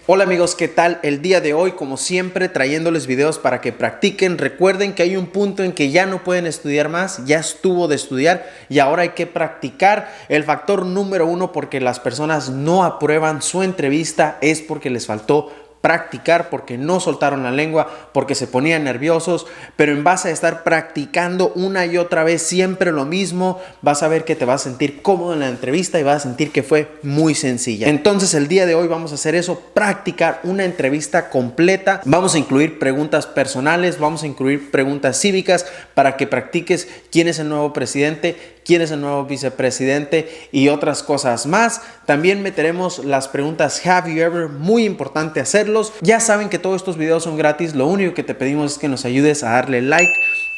Hola amigos, ¿qué tal? El día de hoy, como siempre, trayéndoles videos para que practiquen. Recuerden que hay un punto en que ya no pueden estudiar más, ya estuvo de estudiar y ahora hay que practicar. El factor número uno porque las personas no aprueban su entrevista es porque les faltó practicar, porque no soltaron la lengua, porque se ponían nerviosos, pero en base a estar practicando una y otra vez siempre lo mismo, vas a ver que te vas a sentir cómodo en la entrevista y vas a sentir que fue muy sencilla. Entonces el día de hoy vamos a hacer eso, practicar una entrevista completa. Vamos a incluir preguntas personales, vamos a incluir preguntas cívicas para que practiques quién es el nuevo presidente, quién es el nuevo vicepresidente y otras cosas más. También meteremos las preguntas have you ever, muy importante hacerlos. Ya saben que todos estos videos son gratis, lo único que te pedimos es que nos ayudes a darle like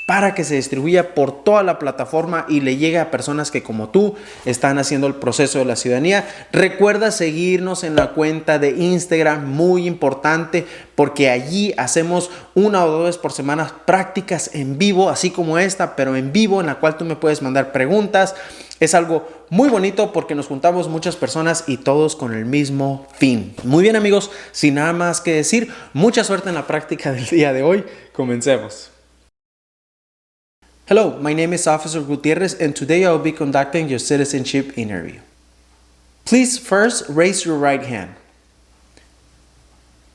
para que se distribuya por toda la plataforma y le llegue a personas que como tú están haciendo el proceso de la ciudadanía. Recuerda seguirnos en la cuenta de Instagram, muy importante, porque allí hacemos 1 o 2 veces por semana prácticas en vivo, así como esta, pero en vivo, en la cual tú me puedes mandar preguntas. Es algo muy bonito porque nos juntamos muchas personas y todos con el mismo fin. Muy bien amigos, sin nada más que decir, mucha suerte en la práctica del día de hoy. Comencemos. Hello, my name is Officer Gutierrez and today I will be conducting your citizenship interview. Please first raise your right hand.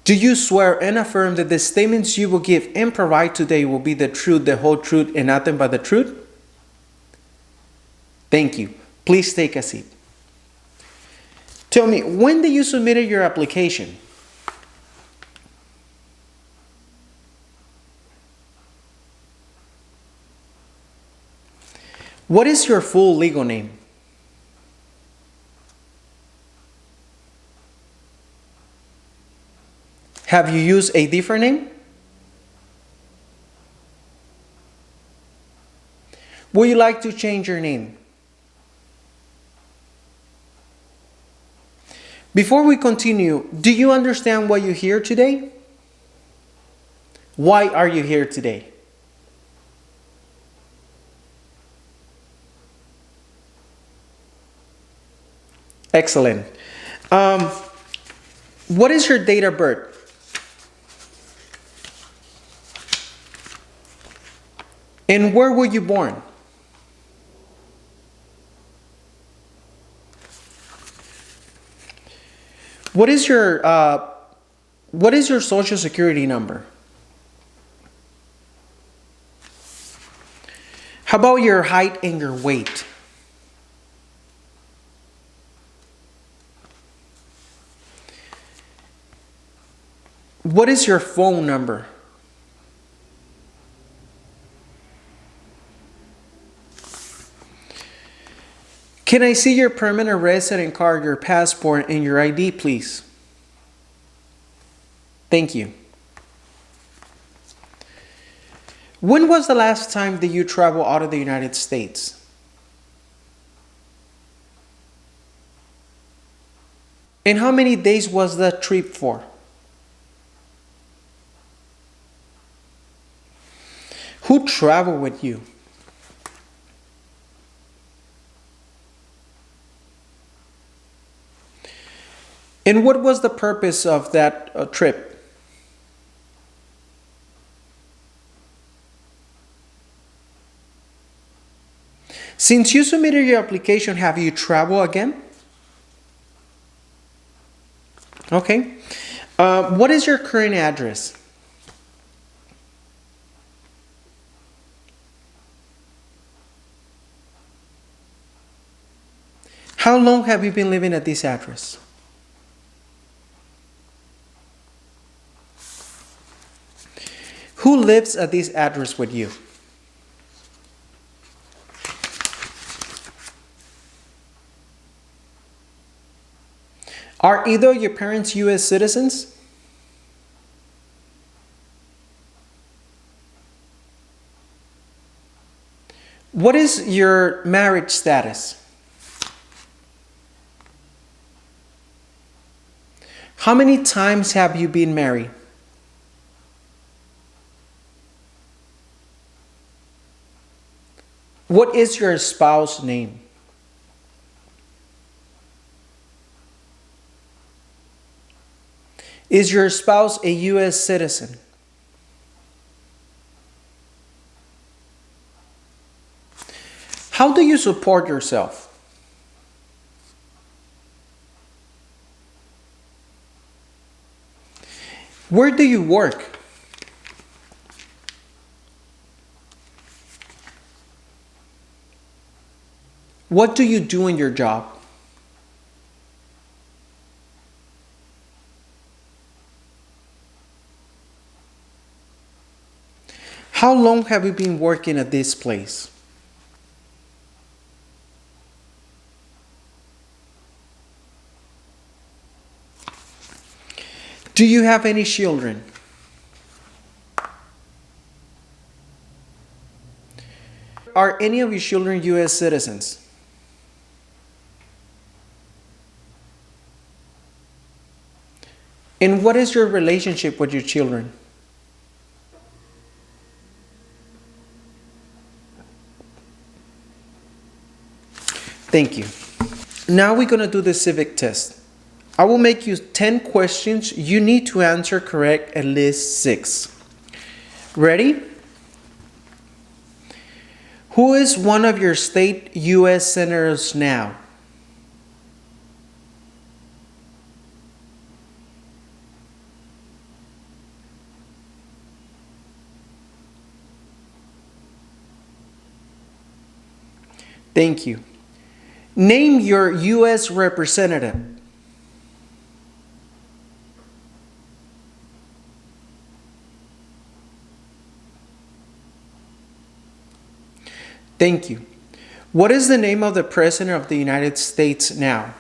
Do you swear and affirm that the statements you will give and provide today will be the truth, the whole truth, and nothing but the truth? Thank you. Please take a seat. Tell me, when did you submit your application? What is your full legal name? Have you used a different name? Would you like to change your name? Before we continue, do you understand why you're here today? Why are you here today? Excellent. What is your date of birth? And where were you born? What is your social security number? How about your height and your weight? What is your phone number? Can I see your permanent resident card, your passport, and your ID, please? Thank you. When was the last time that you traveled out of the United States? And how many days was that trip for? Who traveled with you? And what was the purpose of that trip? Since you submitted your application, have you traveled again? Okay. What is your current address? How long have you been living at this address? Who lives at this address with you? Are either of your parents U.S. citizens? What is your marriage status? How many times have you been married? What is your spouse's name? Is your spouse a U.S. citizen? How do you support yourself? Where do you work? What do you do in your job? How long have you been working at this place? Do you have any children? Are any of your children U.S. citizens? And what is your relationship with your children? Thank you. Now we're going to do the civic test. I will make you 10 questions. You need to answer correct at least 6. Ready? Who is one of your state U.S. senators now? Thank you. Name your U.S. representative. Thank you. What is the name of the President of the United States now?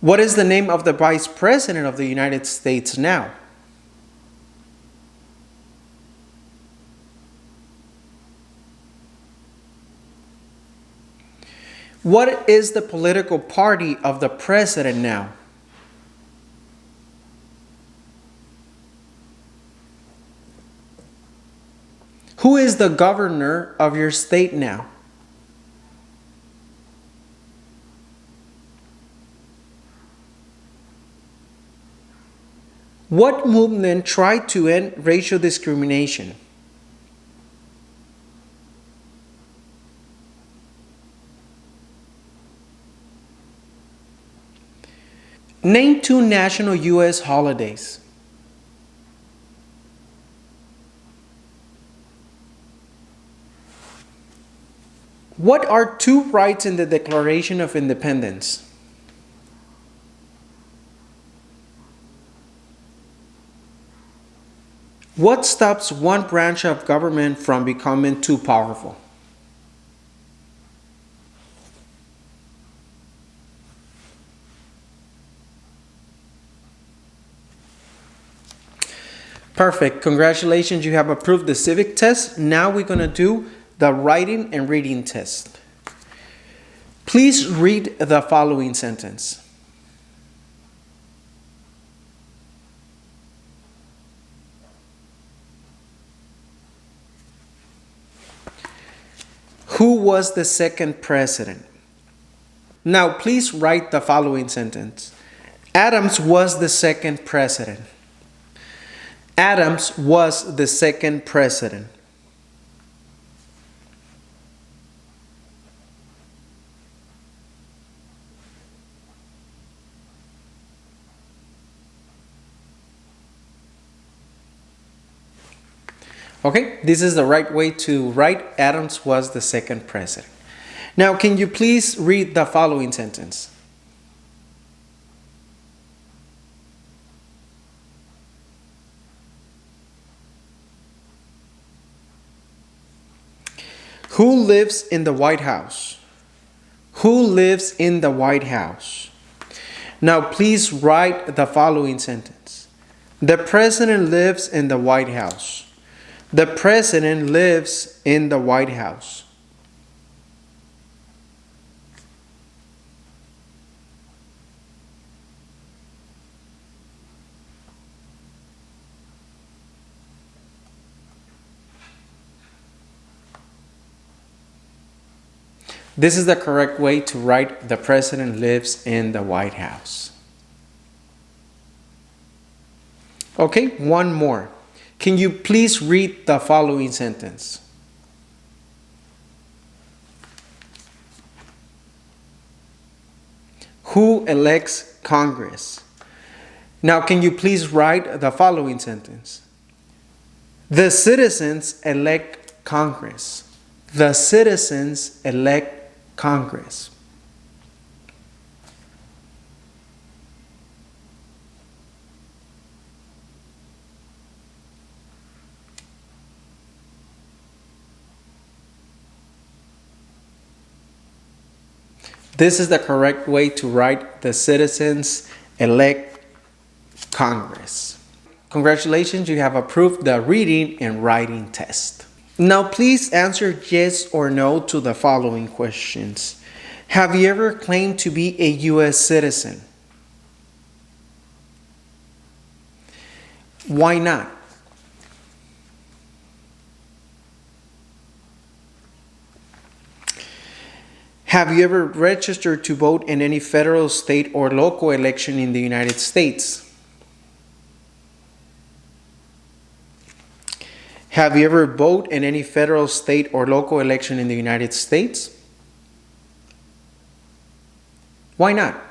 What is the name of the Vice President of the United States now? What is the political party of the President now? Who is the governor of your state now? What movement tried to end racial discrimination? Name 2 national U.S. holidays. What are 2 rights in the Declaration of Independence? What stops one branch of government from becoming too powerful? Perfect. Congratulations, you have approved the civic test. Now we're going to do the writing and reading test. Please read the following sentence. Who was the second president? Now please write the following sentence. Adams was the second president. Adams was the second president. Okay, this is the right way to write Adams was the second president. Now, can you please read the following sentence? Who lives in the White House? Who lives in the White House? Now, please write the following sentence. The president lives in the White House. The president lives in the White House. This is the correct way to write the president lives in the White House. Okay, one more. Can you please read the following sentence? Who elects Congress? Now, can you please write the following sentence? The citizens elect Congress. The citizens elect Congress. This is the correct way to write the citizens elect Congress. Congratulations, you have approved the reading and writing test. Now please answer yes or no to the following questions. Have you ever claimed to be a U.S. citizen? Why not? Have you ever registered to vote in any federal, state, or local election in the United States? Have you ever voted in any federal, state, or local election in the United States? Why not?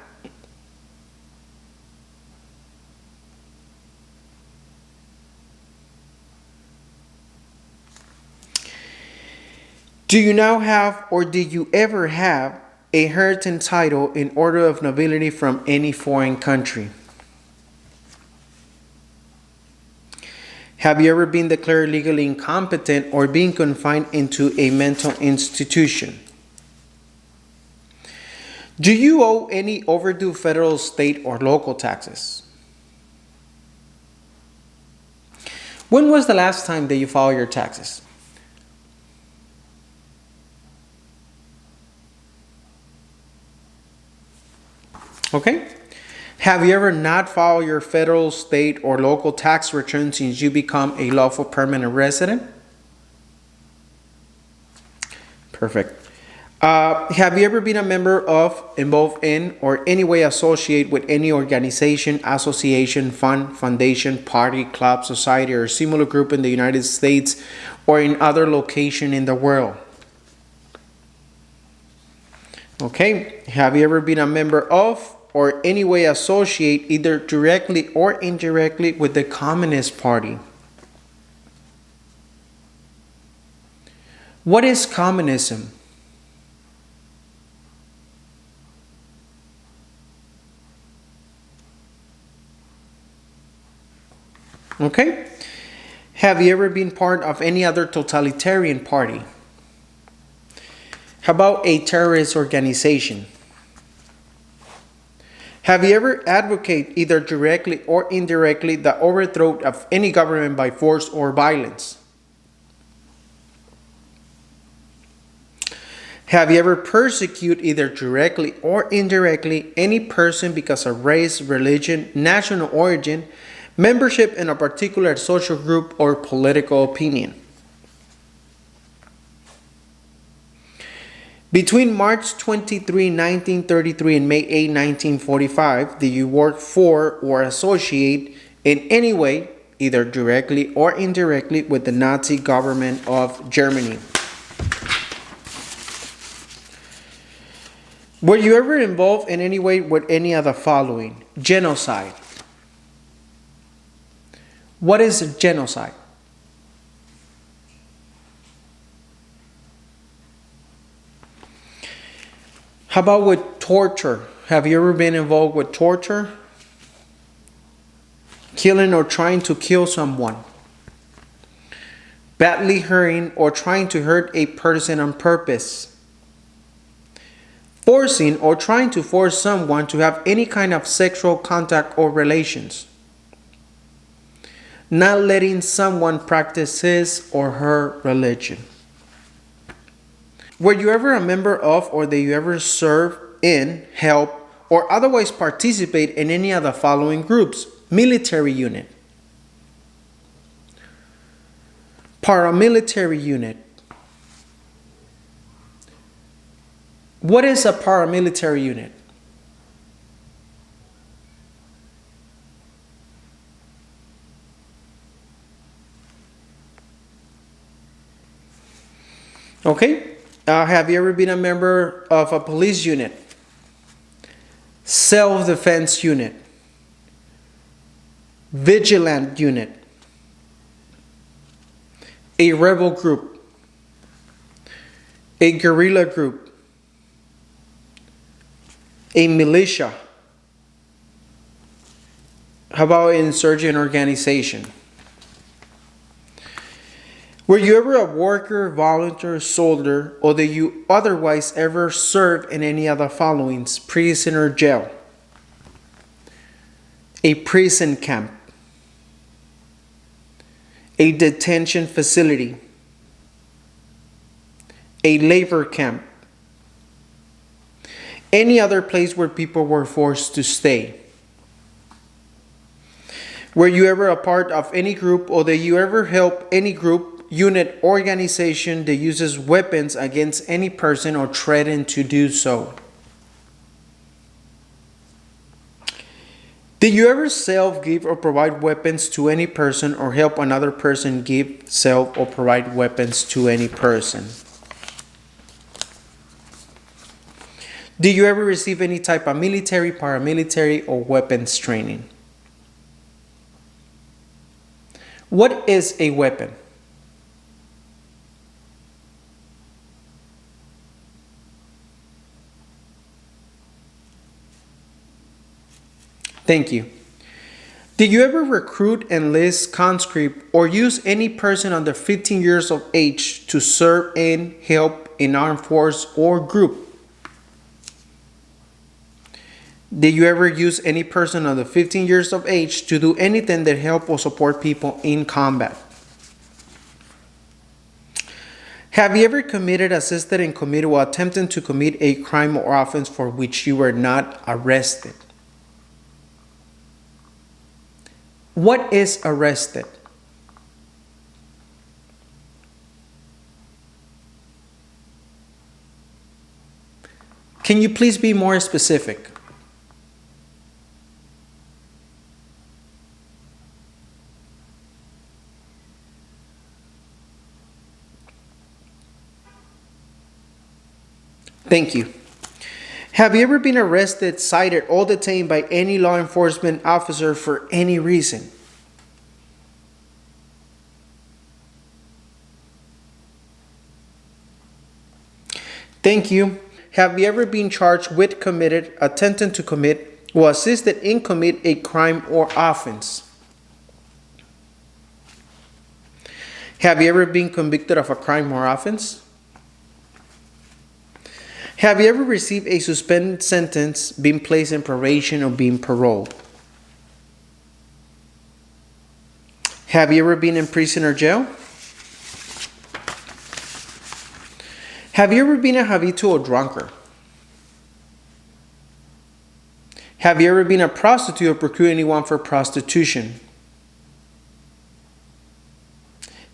Do you now have, or did you ever have, a heritage title in order of nobility from any foreign country? Have you ever been declared legally incompetent or been confined into a mental institution? Do you owe any overdue federal, state, or local taxes? When was the last time that you filed your taxes? Okay. Have you ever not filed your federal, state, or local tax return since you become a lawful permanent resident? Perfect. Have you ever been a member of, involved in, or any way associated with any organization, association, fund, foundation, party, club, society, or similar group in the United States or in other location in the world? Okay. Have you ever been a member of, or any way associate either directly or indirectly with the Communist Party? What is communism? Okay. Have you ever been part of any other totalitarian party? How about a terrorist organization? Have you ever advocated either directly or indirectly the overthrow of any government by force or violence? Have you ever persecuted either directly or indirectly any person because of race, religion, national origin, membership in a particular social group, or political opinion? Between March 23, 1933 and May 8, 1945, did you work for or associate in any way, either directly or indirectly, with the Nazi government of Germany? Were you ever involved in any way with any of the following? Genocide. What is a genocide? How about with torture? Have you ever been involved with torture? Killing or trying to kill someone. Badly hurting or trying to hurt a person on purpose. Forcing or trying to force someone to have any kind of sexual contact or relations. Not letting someone practice his or her religion. Were you ever a member of, or did you ever serve in, help, or otherwise participate in any of the following groups? Military unit, paramilitary unit, What is a paramilitary unit? Okay. Have you ever been a member of a police unit? Self-defense unit? Vigilant unit? A rebel group? A guerrilla group? A militia? How about an insurgent organization? Were you ever a worker, volunteer, soldier, or did you otherwise ever serve in any of the followings? Prison or jail? A prison camp? A detention facility? A labor camp? Any other place where people were forced to stay? Were you ever a part of any group, or did you ever help any group, unit, organization that uses weapons against any person or threaten to do so? Did you ever sell, give, or provide weapons to any person, or help another person give, sell, or provide weapons to any person? Did you ever receive any type of military, paramilitary, or weapons training? What is a weapon? Thank you. Did you ever recruit, enlist, conscript, or use any person under 15 years of age to serve in, help in armed force or group? Did you ever use any person under 15 years of age to do anything that help or support people in combat? Have you ever committed, assisted, and committed or attempted to commit a crime or offense for which you were not arrested? What is arrested? Can you please be more specific? Thank you. Have you ever been arrested, cited, or detained by any law enforcement officer for any reason? Thank you. Have you ever been charged with, committed, attempted to commit, or assisted in commit a crime or offense? Have you ever been convicted of a crime or offense? Have you ever received a suspended sentence, been placed in probation, or been paroled? Have you ever been in prison or jail? Have you ever been a habitual drunkard? Have you ever been a prostitute or procured anyone for prostitution?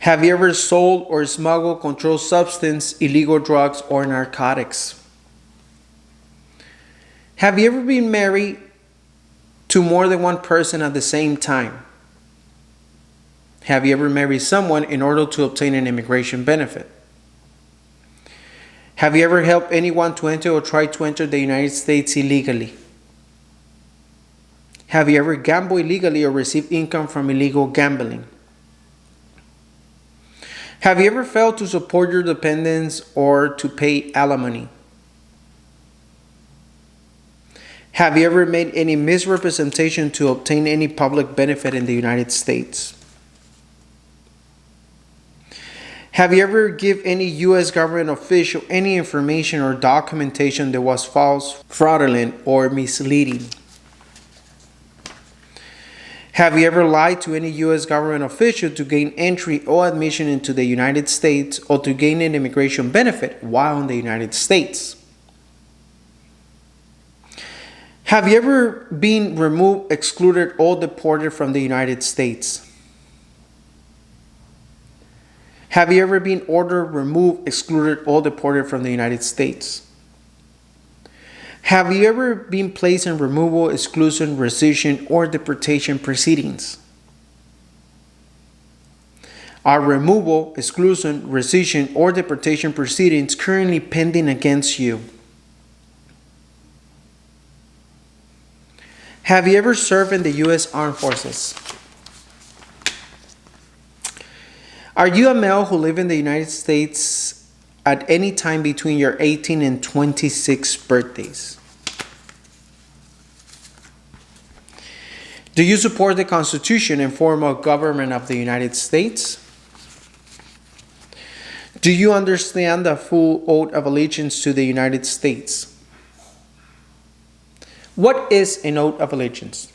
Have you ever sold or smuggled controlled substance, illegal drugs, or narcotics? Have you ever been married to more than one person at the same time? Have you ever married someone in order to obtain an immigration benefit? Have you ever helped anyone to enter or try to enter the United States illegally? Have you ever gambled illegally or received income from illegal gambling? Have you ever failed to support your dependents or to pay alimony? Have you ever made any misrepresentation to obtain any public benefit in the United States? Have you ever given any U.S. government official any information or documentation that was false, fraudulent, or misleading? Have you ever lied to any U.S. government official to gain entry or admission into the United States or to gain an immigration benefit while in the United States? Have you ever been removed, excluded, or deported from the United States? Have you ever been ordered, removed, excluded, or deported from the United States? Have you ever been placed in removal, exclusion, rescission, or deportation proceedings? Are removal, exclusion, rescission, or deportation proceedings currently pending against you? Have you ever served in the U.S. Armed Forces? Are you a male who lives in the United States at any time between your 18 and 26 birthdays? Do you support the Constitution and form of government of the United States? Do you understand the full oath of allegiance to the United States? What is an oath of allegiance?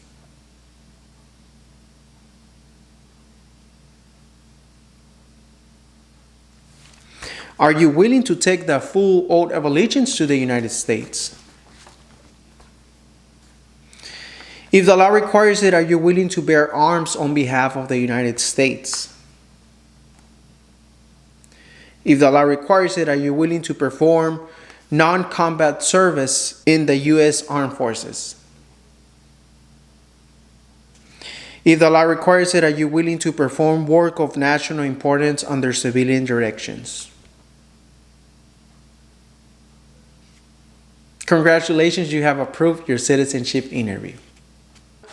Are you willing to take the full oath of allegiance to the United States? If the law requires it, are you willing to bear arms on behalf of the United States? If the law requires it, are you willing to perform non-combat service in the U.S. Armed Forces? If the law requires it, are you willing to perform work of national importance under civilian directions? Congratulations, you have approved your citizenship interview.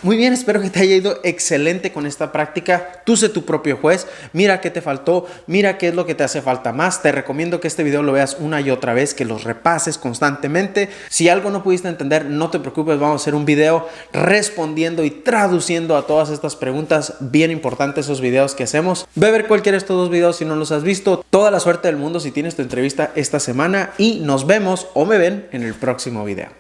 Muy bien, espero que te haya ido excelente con esta práctica. Tú sé tu propio juez. Mira qué te faltó, mira qué es lo que te hace falta más. Te recomiendo que este video lo veas una y otra vez, que los repases constantemente. Si algo no pudiste entender, no te preocupes, vamos a hacer un video respondiendo y traduciendo a todas estas preguntas. Bien importantes esos videos que hacemos. Ve a ver cualquiera de estos dos videos si no los has visto. Toda la suerte del mundo si tienes tu entrevista esta semana y nos vemos o me ven en el próximo video.